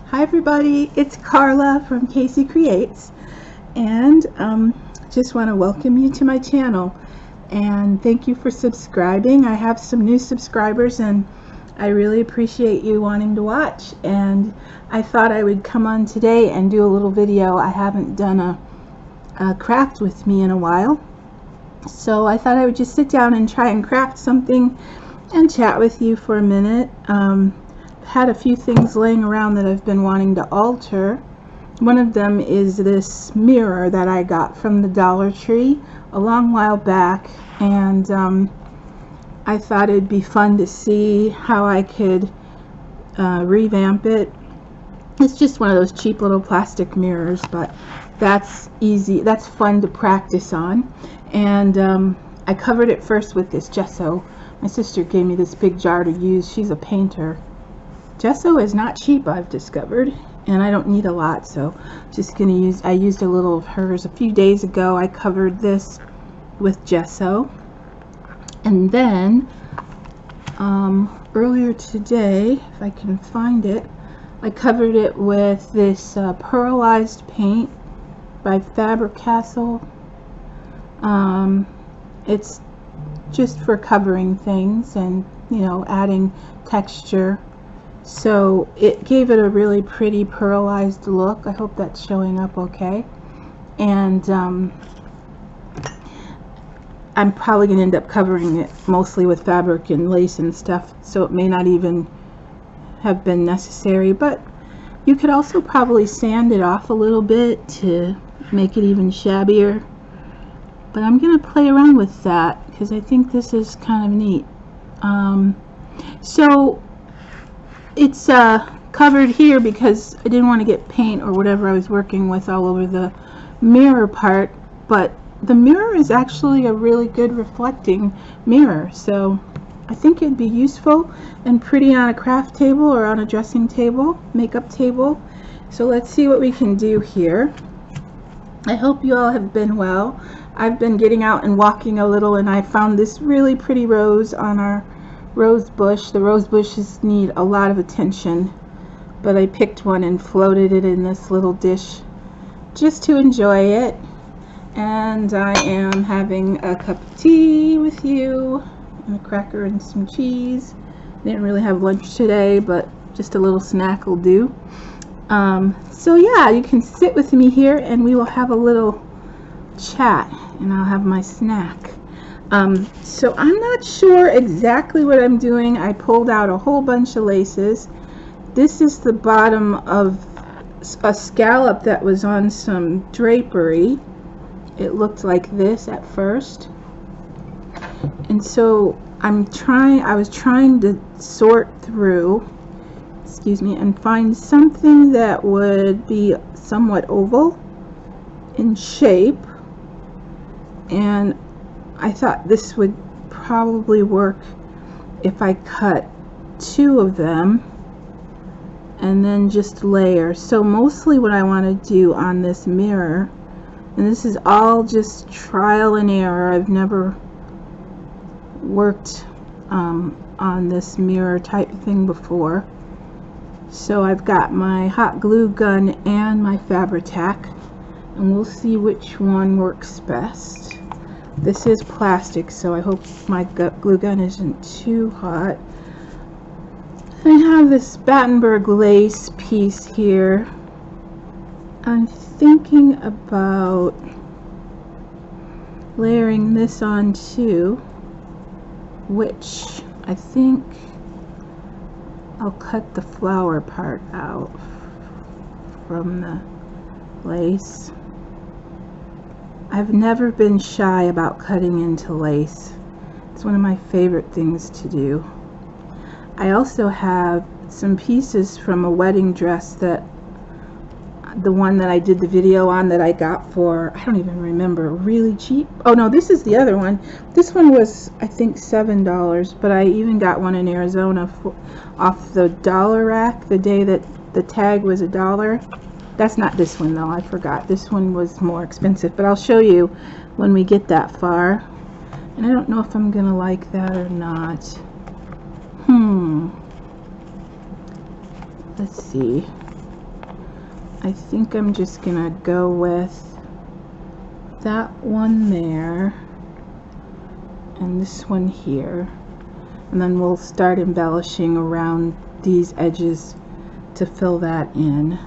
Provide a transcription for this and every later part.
Hi everybody, it's Carla from Casey Creates, and just want to welcome you to my channel and thank you for subscribing. I have some new subscribers and I really appreciate you wanting to watch, and I thought I would come on today and do a little video. I haven't done a craft with me in a while, so I thought I would just sit down and try and craft something and chat with you for a minute. Had a few things laying around that I've been wanting to alter. One of them is this mirror that I got from the Dollar Tree a long while back, and I thought it'd be fun to see how I could revamp it. It's just one of those cheap little plastic mirrors, but that's easy, that's fun to practice on. And I covered it first with this gesso. My sister gave me this big jar to use. She's a painter. Gesso is not cheap, I've discovered, and I don't need a lot, so just gonna use, I used a little of hers a few days ago. I covered this with gesso, and then earlier today, if I can find it, I covered it with this pearlized paint by Faber-Castell. It's just for covering things and, you know, adding texture. So it gave it a really pretty pearlized look. I hope that's showing up okay. And I'm probably going to end up covering it mostly with fabric and lace and stuff, so it may not even have been necessary. But you could also probably sand it off a little bit to make it even shabbier. But I'm going to play around with that because I think this is kind of neat. So it's covered here because I didn't want to get paint or whatever I was working with all over the mirror part, but the mirror is actually a really good reflecting mirror, so I think it'd be useful and pretty on a craft table or on a dressing table, makeup table. So let's see what we can do here. I hope you all have been well. I've been getting out and walking a little, and I found this really pretty rose on our rose bush. The rose bushes need a lot of attention, but I picked one and floated it in this little dish just to enjoy it. And I am having a cup of tea with you, and a cracker and some cheese. Didn't really have lunch today, but just a little snack will do. So yeah, you can sit with me here and we will have a little chat, and I'll have my snack. So I'm not sure exactly what I'm doing. I pulled out a whole bunch of laces. This is the bottom of a scallop that was on some drapery. It looked like this at first. And so I was trying to sort through, excuse me, and find something that would be somewhat oval in shape. And I thought this would probably work if I cut two of them and then just layer. So mostly what I want to do on this mirror, and this is all just trial and error, I've never worked on this mirror type thing before. So I've got my hot glue gun and my Fabri-Tac, and we'll see which one works best. This is plastic, so I hope my glue gun isn't too hot. I have this Battenberg lace piece here. I'm thinking about layering this on too, which I think I'll cut the flower part out from the lace. I've never been shy about cutting into lace. It's one of my favorite things to do. I also have some pieces from a wedding dress, that the one that I did the video on that I got for, I don't even remember, really cheap. Oh no, this is the other one. This one was, I think, $7, but I even got one in Arizona off the dollar rack the day that the tag was $1. That's not this one though, I forgot. This one was more expensive, but I'll show you when we get that far. And I don't know if I'm gonna like that or not. Let's see. I think I'm just gonna go with that one there and this one here, and then we'll start embellishing around these edges to fill that in.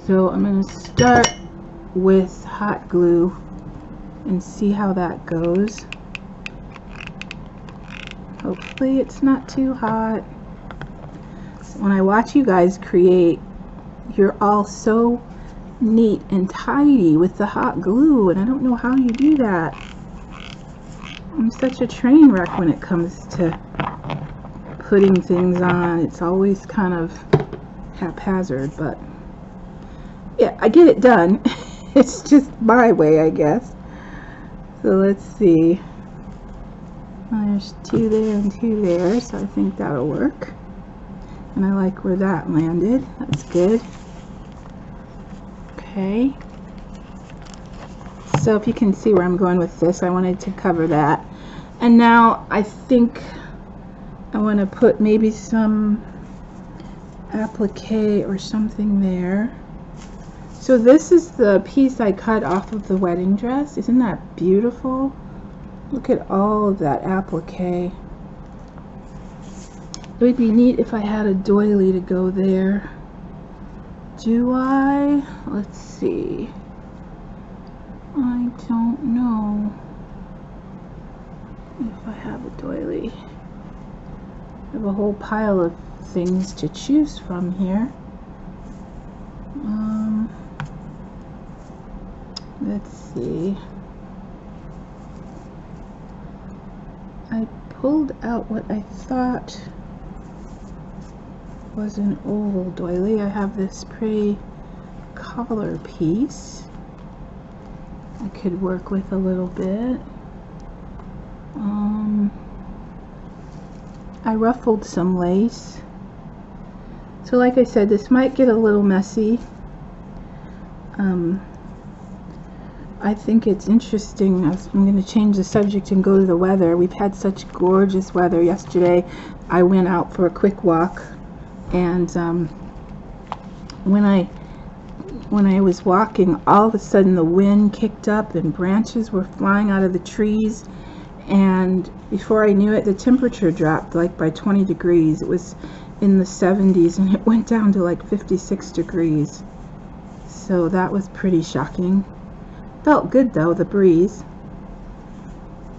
So I'm going to start with hot glue and see how that goes. Hopefully it's not too hot. When I watch you guys create, you're all so neat and tidy with the hot glue, and I don't know how you do that. I'm such a train wreck when it comes to putting things on. It's always kind of haphazard, but yeah, I get it done. It's just my way, I guess. So let's see. There's 2 there and 2 there, so I think that'll work. And I like where that landed. That's good. Okay. So if you can see where I'm going with this, I wanted to cover that. And now I think I want to put maybe some applique or something there. So this is the piece I cut off of the wedding dress. Isn't that beautiful? Look at all of that applique. It would be neat if I had a doily to go there. Do I? Let's see. I don't know if I have a doily. I have a whole pile of things to choose from here. Let's see. I pulled out what I thought was an oval doily. I have this pretty collar piece I could work with a little bit. I ruffled some lace. So like I said, this might get a little messy. I think it's interesting. I'm going to change the subject and go to the weather. We've had such gorgeous weather. Yesterday I went out for a quick walk, and when I was walking, all of a sudden the wind kicked up and branches were flying out of the trees, and before I knew it, the temperature dropped like by 20 degrees. It was in the 70s and it went down to like 56 degrees. So that was pretty shocking. Felt good though, the breeze.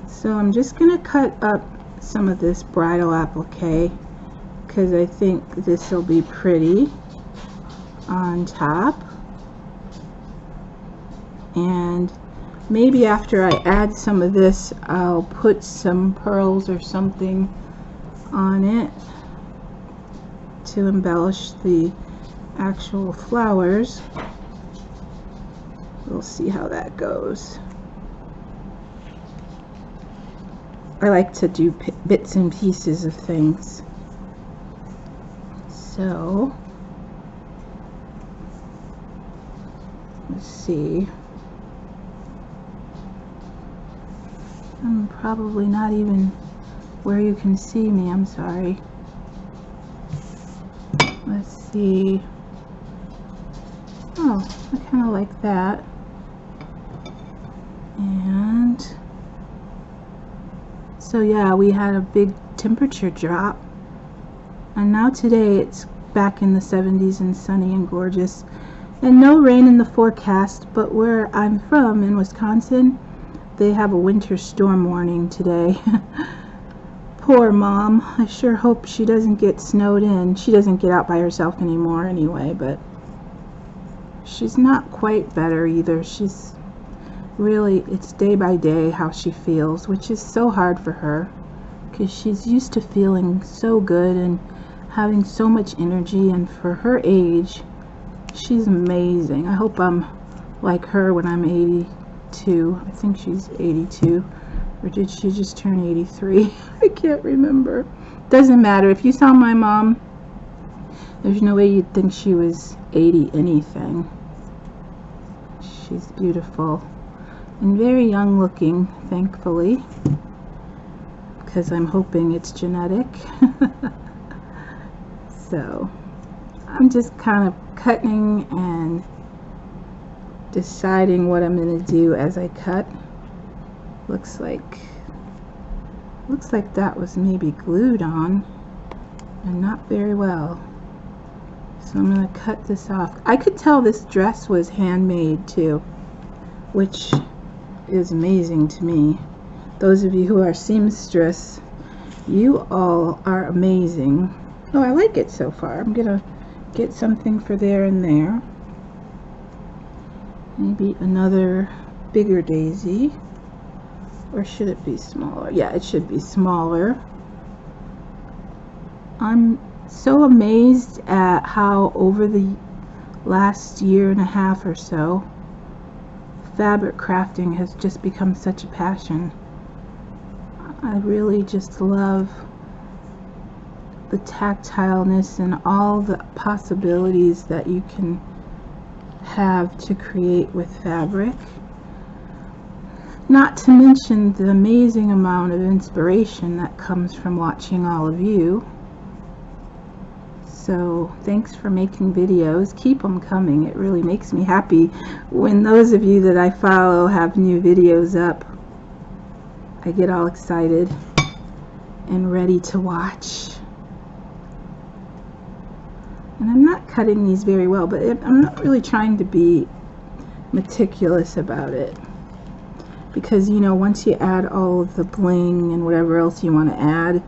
So I'm just gonna cut up some of this bridal applique because I think this will be pretty on top. And maybe after I add some of this, I'll put some pearls or something on it to embellish the actual flowers. We'll see how that goes. I like to do bits and pieces of things. So, let's see. I'm probably not even where you can see me. I'm sorry. Let's see. Oh, I kind of like that. And so yeah, we had a big temperature drop, and now today it's back in the 70s and sunny and gorgeous, and no rain in the forecast. But where I'm from in Wisconsin, they have a winter storm warning today. Poor mom. I sure hope she doesn't get snowed in. She doesn't get out by herself anymore anyway, but she's not quite better either. She's really, it's day by day how she feels, which is so hard for her because she's used to feeling so good and having so much energy, and for her age she's amazing. I hope I'm like her when I'm 82. I think she's 82, or did she just turn 83? I can't remember. Doesn't matter. If you saw my mom, there's no way you'd think she was 80 anything. She's beautiful and very young looking, thankfully, because I'm hoping it's genetic. So I'm just kind of cutting and deciding what I'm going to do as I cut. Looks like that was maybe glued on and not very well. So I'm going to cut this off. I could tell this dress was handmade too, which is amazing to me. Those of you who are seamstress, you all are amazing. Oh, I like it so far. I'm going to get something for there and there. Maybe another bigger daisy. Or should it be smaller? Yeah, it should be smaller. I'm so amazed at how over the last year and a half or so, fabric crafting has just become such a passion. I really just love the tactileness and all the possibilities that you can have to create with fabric. Not to mention the amazing amount of inspiration that comes from watching all of you. So thanks for making videos. Keep them coming. It really makes me happy when those of you that I follow have new videos up. I get all excited and ready to watch. And I'm not cutting these very well, but I'm not really trying to be meticulous about it. Because, you know, once you add all of the bling and whatever else you want to add,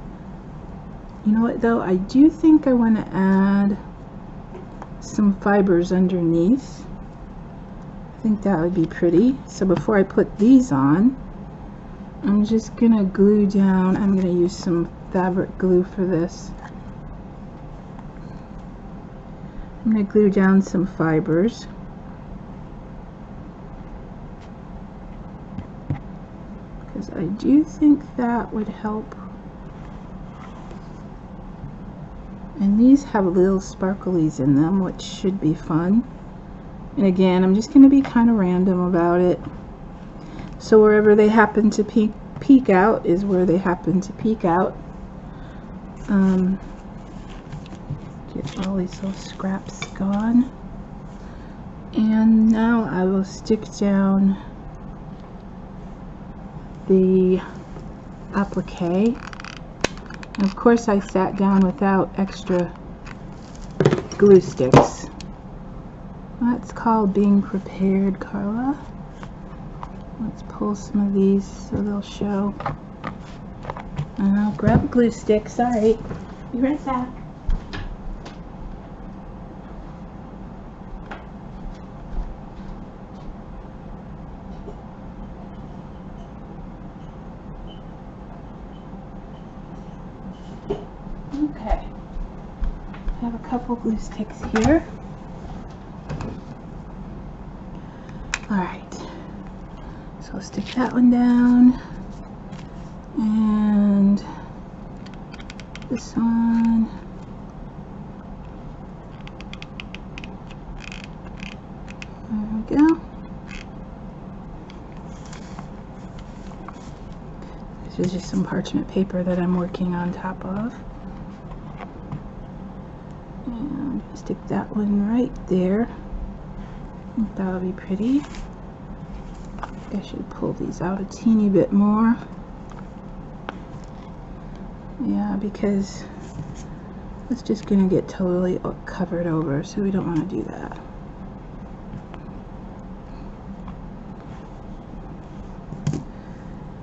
you know what though, I do think I want to add some fibers underneath. I think that would be pretty. So before I put these on, I'm just gonna glue down. I'm gonna use some fabric glue for this. I'm gonna glue down some fibers. Because I do think that would help. And these have little sparklies in them, which should be fun. And again, I'm just going to be kind of random about it. So wherever they happen to peek out is where they happen to peek out. Get all these little scraps gone. And now I will stick down the applique. And of course I sat down without extra glue sticks. That's called being prepared, Carla. Let's pull some of these so they'll show. And I'll grab a glue stick. Sorry. Be right back. Okay, I have a couple glue sticks here. Alright, so I'll stick that one down, and this one, there we go. This is just some parchment paper that I'm working on top of. And stick that one right there. I think that'll be pretty. I should pull these out a teeny bit more. Yeah, because it's just going to get totally covered over, so we don't want to do that.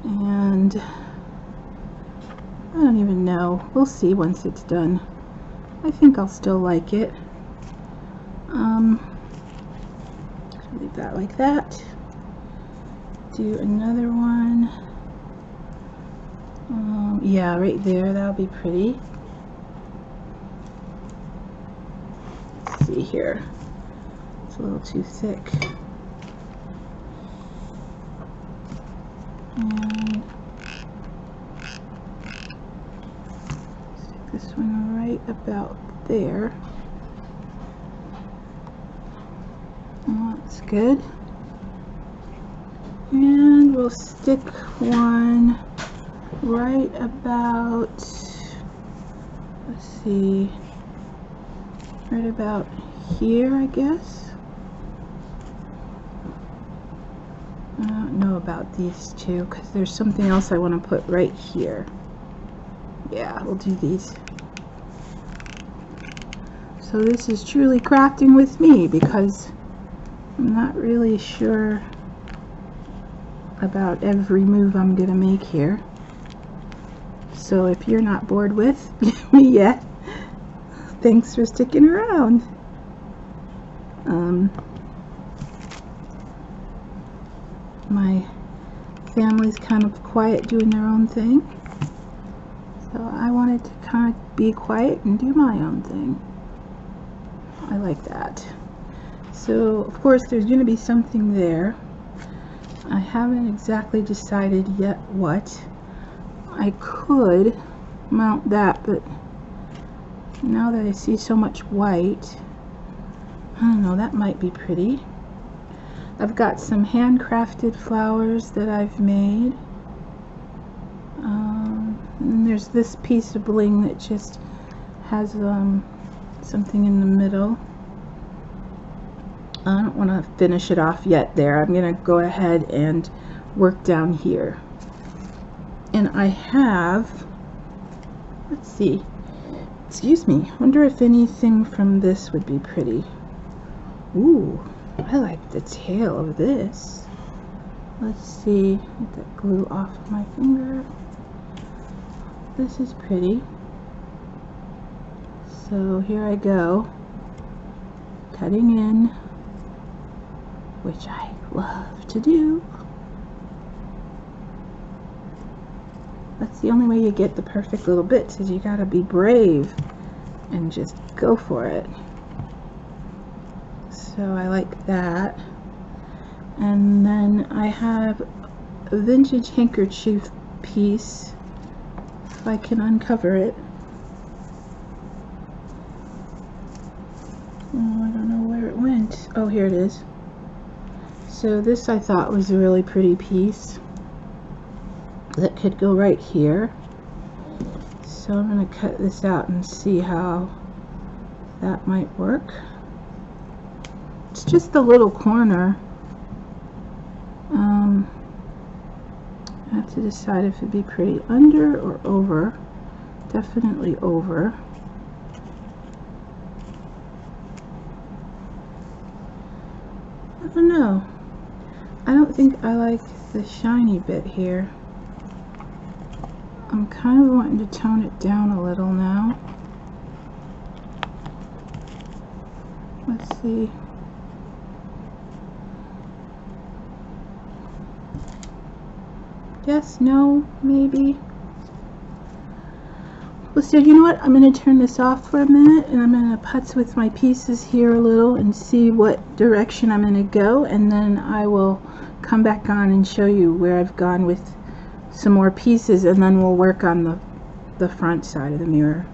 And I don't even know. We'll see once it's done. I think I'll still like it. Leave that like that. Do another one. Yeah, right there. That'll be pretty. Let's see here. It's a little too thick. And stick this one right about there. Oh, that's good. And we'll stick one right about, let's see, right about here, I guess. I don't know about these two because there's something else I want to put right here. Yeah, we'll do these. So this is truly crafting with me because I'm not really sure about every move I'm gonna make here. So if you're not bored with me yet, thanks for sticking around. My family's kind of quiet doing their own thing, so I wanted to kind of be quiet and do my own thing. I like that. So of course there's going to be something there. I haven't exactly decided yet what. I could mount that, but now that I see so much white, I don't know, that might be pretty. I've got some handcrafted flowers that I've made. And there's this piece of bling that just has something in the middle. I don't want to finish it off yet there. I'm going to go ahead and work down here. And I have, let's see, excuse me, I wonder if anything from this would be pretty. Ooh, I like the tail of this. Let's see, get that glue off of my finger. This is pretty. So here I go, cutting in, which I love to do. That's the only way you get the perfect little bits, is you gotta be brave and just go for it. So I like that. And then I have a vintage handkerchief piece, if I can uncover it. Oh, I don't know where it went. Oh, here it is. So this I thought was a really pretty piece that could go right here. So I'm going to cut this out and see how that might work. It's just a little corner. I have to decide if it'd be pretty under or over. Definitely over. I don't know. I don't think I like the shiny bit here. I'm kind of wanting to tone it down a little now. Let's see. Yes, no, maybe. Well, so you know what? I'm going to turn this off for a minute and I'm going to putz with my pieces here a little and see what direction I'm going to go, and then I will come back on and show you where I've gone with some more pieces, and then we'll work on the front side of the mirror.